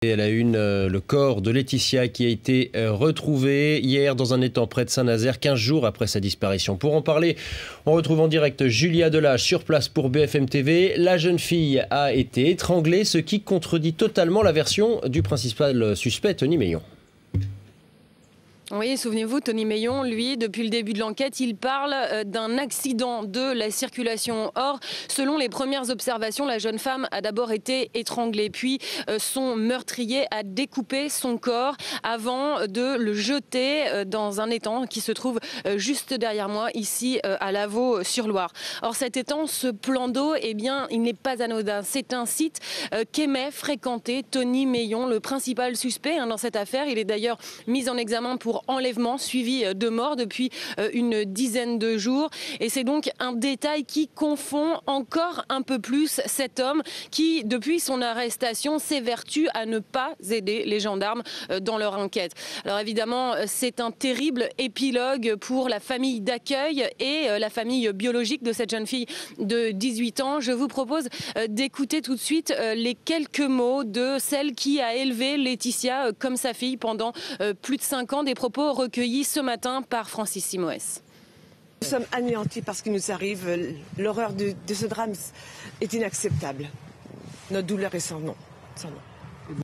Et à la une, le corps de Laetitia qui a été retrouvé hier dans un étang près de Saint-Nazaire, 15 jours après sa disparition. Pour en parler, on retrouve en direct Julia Delage sur place pour BFM TV. La jeune fille a été étranglée, ce qui contredit totalement la version du principal suspect, Tony Meillon. Oui, souvenez-vous, Tony Meillon, lui, depuis le début de l'enquête, il parle d'un accident de la circulation. Or, selon les premières observations, la jeune femme a d'abord été étranglée, puis son meurtrier a découpé son corps avant de le jeter dans un étang qui se trouve juste derrière moi, ici à Lavaux-sur-Loire. Or, cet étang, ce plan d'eau, eh bien, il n'est pas anodin. C'est un site qu'aimait fréquenter Tony Meillon, le principal suspect dans cette affaire. Il est d'ailleurs mis en examen pour enlèvement suivi de mort depuis une dizaine de jours. Et c'est donc un détail qui confond encore un peu plus cet homme qui, depuis son arrestation, s'évertue à ne pas aider les gendarmes dans leur enquête. Alors évidemment, c'est un terrible épilogue pour la famille d'accueil et la famille biologique de cette jeune fille de 18 ans. Je vous propose d'écouter tout de suite les quelques mots de celle qui a élevé Laetitia comme sa fille pendant plus de 5 ans, des propos recueillis ce matin par Francis Simoès. Nous sommes anéantis par ce qui nous arrive. L'horreur de ce drame est inacceptable. Notre douleur est sans nom. Sans nom.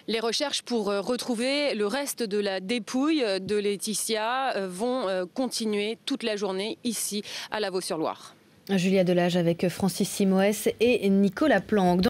Les recherches pour retrouver le reste de la dépouille de Laetitia vont continuer toute la journée ici à Lavaux-sur-Loire. Julia Delage avec Francis Simoès et Nicolas Planck.